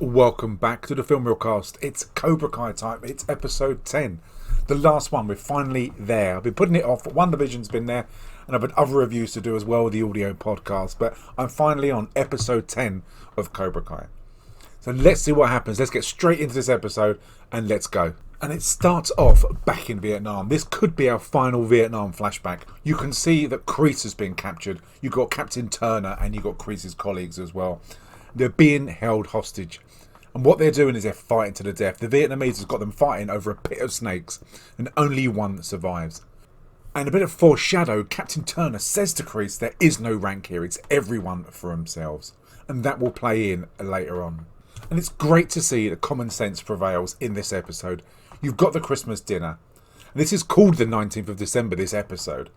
And welcome back to the Film Reelcast. It's Cobra Kai time. It's episode 10. The last one. We're finally there. I've been putting it off. One Division's been there, and I've had other reviews to do as well, the audio podcast. But I'm finally on episode 10 of Cobra Kai. So let's see what happens. Let's get straight into this episode and let's go. And it starts off back in Vietnam. This could be our final Vietnam flashback. You can see that Kreese has been captured. You've got Captain Turner and you've got Kreese's colleagues as well. They're being held hostage. And what they're doing is they're fighting to the death. The Vietnamese has got them fighting over a pit of snakes. And only one survives. And a bit of foreshadow, Captain Turner says to Kreese, there is no rank here. It's everyone for themselves. And that will play in later on. And it's great to see that common sense prevails in this episode. You've got the Christmas dinner. And this is called the 19th of December, this episode.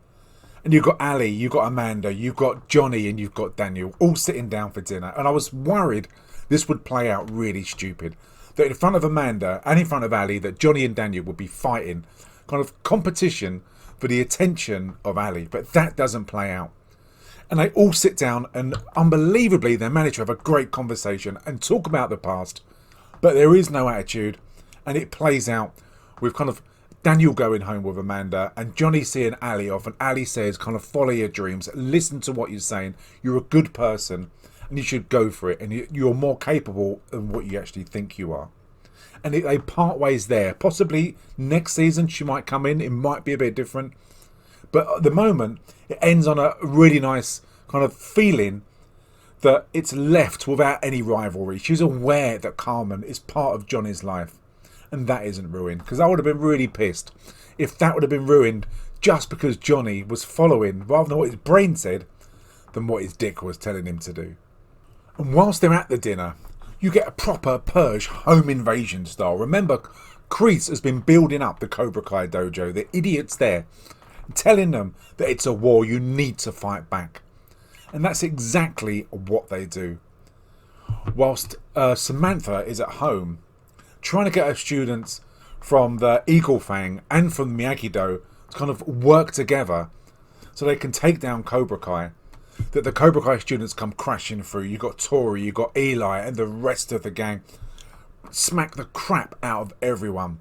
And you've got Ali, you've got Amanda, you've got Johnny and you've got Daniel all sitting down for dinner. And I was worried this would play out really stupid. That in front of Amanda and in front of Ali, that Johnny and Daniel would be fighting. Kind of competition for the attention of Ali. But that doesn't play out. And they all sit down and unbelievably they manage to have a great conversation and talk about the past. But there is no attitude. And it plays out with kind of Daniel going home with Amanda and Johnny seeing Ali off, and Ali says kind of follow your dreams, listen to what you're saying, you're a good person and you should go for it, and you're more capable than what you actually think you are. And they part ways there. Possibly next season she might come in, it might be a bit different, but at the moment it ends on a really nice kind of feeling that it's left without any rivalry. She's aware that Carmen is part of Johnny's life. And that isn't ruined, because I would have been really pissed if that would have been ruined just because Johnny was following rather than what his brain said than what his dick was telling him to do. And whilst they're at the dinner, you get a proper Purge home invasion style. Remember, Kreese has been building up the Cobra Kai dojo, the idiots there, telling them that it's a war, you need to fight back. And that's exactly what they do. Whilst Samantha is at home, trying to get her students from the Eagle Fang and from the Miyagi-Do to kind of work together so they can take down Cobra Kai. That the Cobra Kai students come crashing through. You got Tori, you got Eli and the rest of the gang. Smack the crap out of everyone.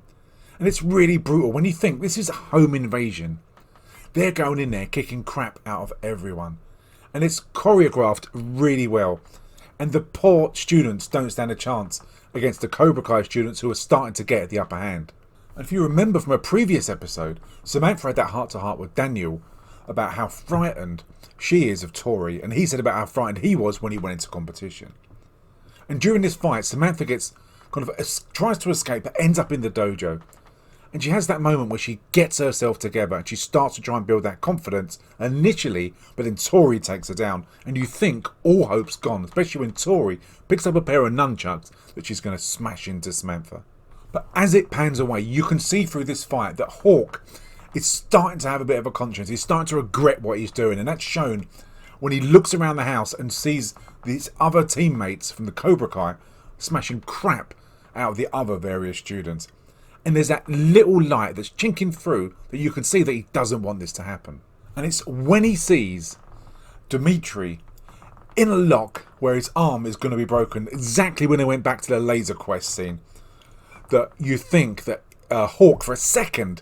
And it's really brutal when you think this is a home invasion. They're going in there kicking crap out of everyone. And it's choreographed really well. And the poor students don't stand a chance against the Cobra Kai students who are starting to get the upper hand. And if you remember from a previous episode, Samantha had that heart-to-heart with Daniel about how frightened she is of Tori, and he said about how frightened he was when he went into competition. And during this fight, Samantha gets tries to escape but ends up in the dojo. And she has that moment where she gets herself together and she starts to try and build that confidence initially, but then Tori takes her down. And you think all hope's gone, especially when Tori picks up a pair of nunchucks that she's going to smash into Samantha. But as it pans away, you can see through this fight that Hawk is starting to have a bit of a conscience. He's starting to regret what he's doing. And that's shown when he looks around the house and sees these other teammates from the Cobra Kai smashing crap out of the other various students. And there's that little light that's chinking through that you can see that he doesn't want this to happen. And it's when he sees Dimitri in a lock where his arm is going to be broken, exactly when they went back to the laser quest scene, that you think that Hawk for a second...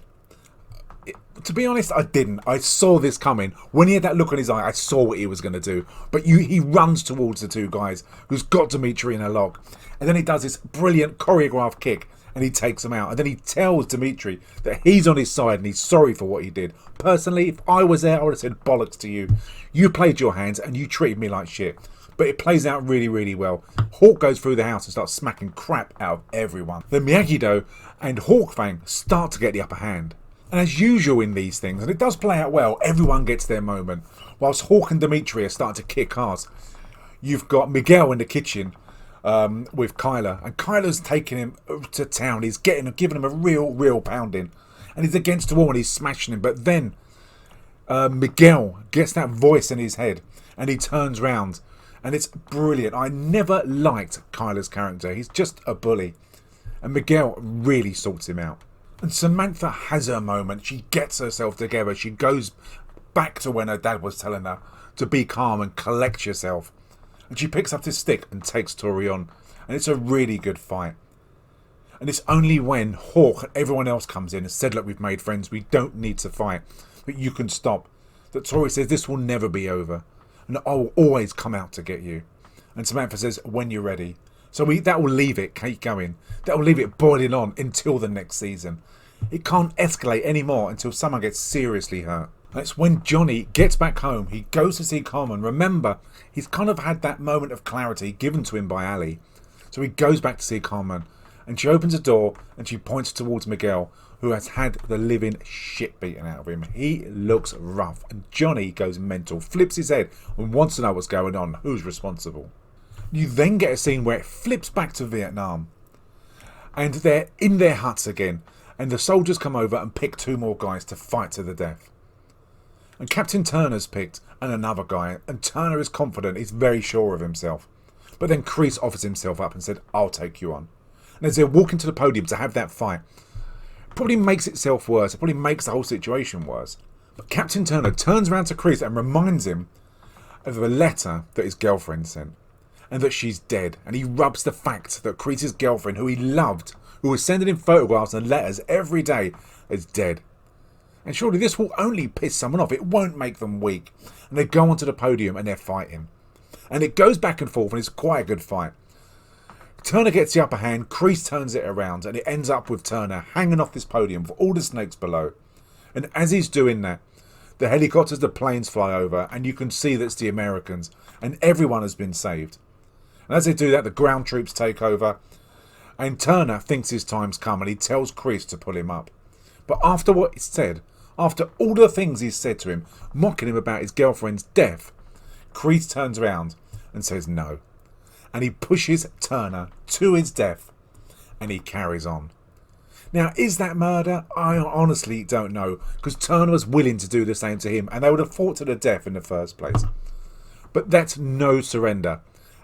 To be honest, I didn't. I saw this coming. When he had that look in his eye, I saw what he was going to do. But he runs towards the two guys who's got Dimitri in a lock. And then he does this brilliant choreographed kick. And he takes him out. And then he tells Dimitri that he's on his side and he's sorry for what he did. Personally, if I was there, I would have said bollocks to you. You played your hands and you treated me like shit. But it plays out really, really well. Hawk goes through the house and starts smacking crap out of everyone. Then Miyagi-Do and Hawk Fang start to get the upper hand. And as usual in these things, and it does play out well, everyone gets their moment. Whilst Hawk and Dimitri are starting to kick ass. You've got Miguel in the kitchen with Kyler, and Kyler's taking him to town. He's giving him a real pounding, and he's against the wall and he's smashing him. But then Miguel gets that voice in his head and he turns round, and it's brilliant. I never liked Kyler's character. He's just a bully, and Miguel really sorts him out. And Samantha has her moment. She gets herself together. She goes back to when her dad was telling her to be calm and collect yourself. And she picks up this stick and takes Tori on. And it's a really good fight. And it's only when Hawk and everyone else comes in and said, look, we've made friends, we don't need to fight, but you can stop, that Tori says, this will never be over, and I will always come out to get you. And Samantha says, when you're ready. So that will leave it keep going. That will leave it boiling on until the next season. It can't escalate anymore until someone gets seriously hurt. That's when Johnny gets back home. He goes to see Carmen. Remember, he's kind of had that moment of clarity given to him by Ali. So he goes back to see Carmen. And she opens a door and she points towards Miguel, who has had the living shit beaten out of him. He looks rough. And Johnny goes mental, flips his head and wants to know what's going on. Who's responsible? You then get a scene where it flips back to Vietnam. And they're in their huts again. And the soldiers come over and pick 2 more guys to fight to the death. And Captain Turner's picked and another guy. And Turner is confident. He's very sure of himself. But then Kreese offers himself up and said, I'll take you on. And as they're walking to the podium to have that fight, it probably makes itself worse. It probably makes the whole situation worse. But Captain Turner turns around to Kreese and reminds him of a letter that his girlfriend sent. And that she's dead. And he rubs the fact that Kreese's girlfriend, who he loved, who was sending him photographs and letters every day, is dead. And surely this will only piss someone off. It won't make them weak. And they go onto the podium and they're fighting. And it goes back and forth and it's quite a good fight. Turner gets the upper hand, Kreese turns it around, and it ends up with Turner hanging off this podium for all the snakes below. And as he's doing that, the helicopters, the planes fly over, and you can see that's the Americans, and everyone has been saved. And as they do that, the ground troops take over, and Turner thinks his time's come, and he tells Kreese to pull him up. But after what he said, after all the things he's said to him, mocking him about his girlfriend's death, Kreese turns around and says no. And he pushes Turner to his death, and he carries on. Now, is that murder? I honestly don't know, because Turner was willing to do the same to him, and they would have fought to the death in the first place. But that's no surrender,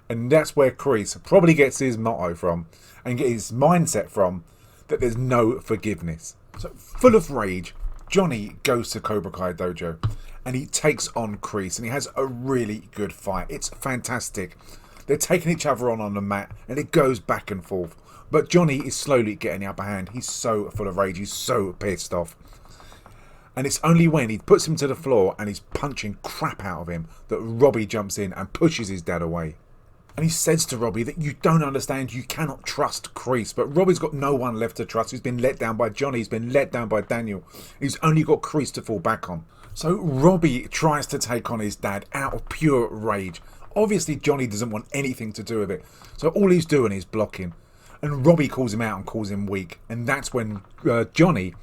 and that's where Kreese probably gets his motto from, and get his mindset from, that there's no forgiveness. So, full of rage, Johnny goes to Cobra Kai Dojo, and he takes on Kreese, and he has a really good fight. It's fantastic. They're taking each other on the mat, and it goes back and forth. But Johnny is slowly getting the upper hand. He's so full of rage. He's so pissed off. And it's only when he puts him to the floor and he's punching crap out of him that Robbie jumps in and pushes his dad away. And he says to Robbie that you don't understand, you cannot trust Kreese. But Robbie's got no one left to trust. He's been let down by Johnny. He's been let down by Daniel. He's only got Kreese to fall back on. So Robbie tries to take on his dad out of pure rage. Obviously, Johnny doesn't want anything to do with it. So all he's doing is blocking. And Robbie calls him out and calls him weak. And that's when Johnny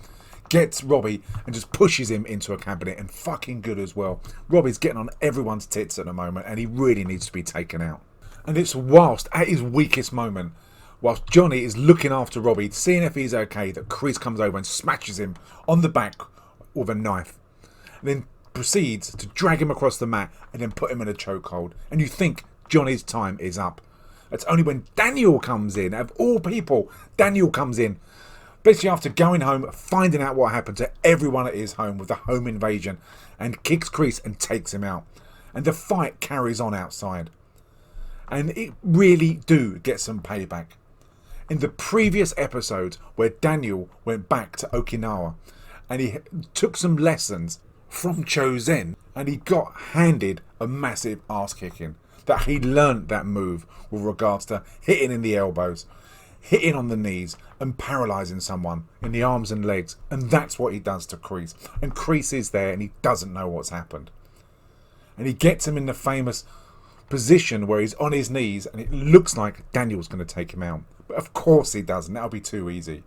gets Robbie and just pushes him into a cabinet. And fucking good as well. Robbie's getting on everyone's tits at the moment. And he really needs to be taken out. And it's whilst at his weakest moment, whilst Johnny is looking after Robbie, seeing if he's okay, that Kreese comes over and smashes him on the back with a knife. And then proceeds to drag him across the mat and then put him in a chokehold. And you think Johnny's time is up. It's only when Daniel comes in, of all people, Daniel comes in, basically after going home, finding out what happened to everyone at his home with the home invasion, and kicks Kreese and takes him out. And the fight carries on outside. And it really do get some payback. In the previous episode where Daniel went back to Okinawa and he took some lessons from Chozen, and he got handed a massive ass kicking, that he learnt that move with regards to hitting in the elbows, hitting on the knees and paralysing someone in the arms and legs. And that's what he does to Kreese. And Kreese is there and he doesn't know what's happened. And he gets him in the famous position where he's on his knees and it looks like Daniel's going to take him out. But of course he doesn't. That'll be too easy.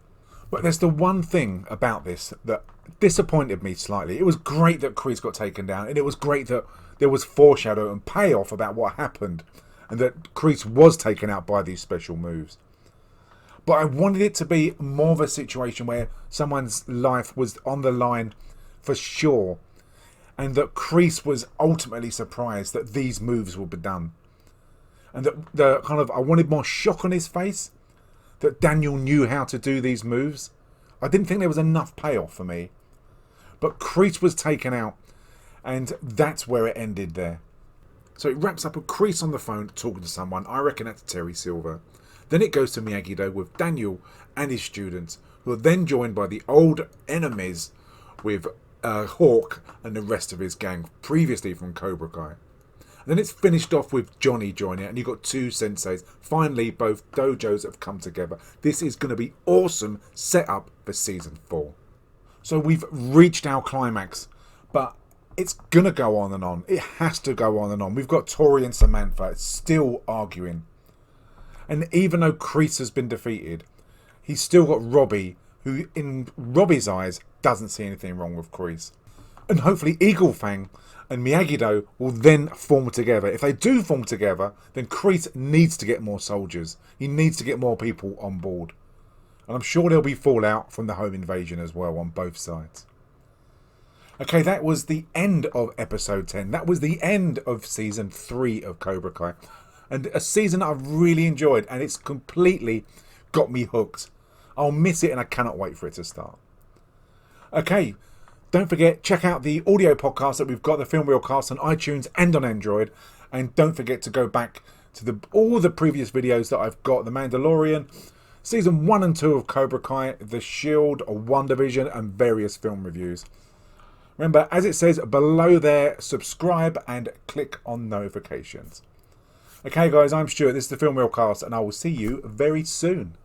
But there's the one thing about this that disappointed me slightly. It was great that Kreese got taken down, and it was great that there was foreshadow and payoff about what happened, and that Kreese was taken out by these special moves. But I wanted it to be more of a situation where someone's life was on the line for sure, and that Kreese was ultimately surprised that these moves would be done. And that I wanted more shock on his face, that Daniel knew how to do these moves. I didn't think there was enough payoff for me. But Kreese was taken out, and that's where it ended there. So it wraps up with Kreese on the phone talking to someone. I reckon that's Terry Silver. Then it goes to Miyagi-Do with Daniel and his students, who are then joined by the old enemies with Hawk and the rest of his gang, previously from Cobra Kai. And then it's finished off with Johnny joining it, and you've got two senseis. Finally, both dojos have come together. This is going to be awesome setup for season 4. So we've reached our climax, but it's going to go on and on. It has to go on and on. We've got Tori and Samantha still arguing. And even though Kreese has been defeated, he's still got Robbie, who in Robbie's eyes doesn't see anything wrong with Kreese. And hopefully Eagle Fang and Miyagi-Do will then form together. If they do form together, then Kreese needs to get more soldiers. He needs to get more people on board. And I'm sure there'll be fallout from the home invasion as well on both sides. Okay, that was the end of episode 10. That was the end of season 3 of Cobra Kai. And a season I've really enjoyed, and it's completely got me hooked. I'll miss it and I cannot wait for it to start. Okay, don't forget, check out the audio podcast that we've got, the Film Reel Cast, on iTunes and on Android. And don't forget to go back to all the previous videos that I've got. The Mandalorian, season 1 and 2 of Cobra Kai, The Shield, WandaVision, and various film reviews. Remember, as it says below there, subscribe and click on notifications. Okay guys, I'm Stuart, this is the Film Reel Cast, and I will see you very soon.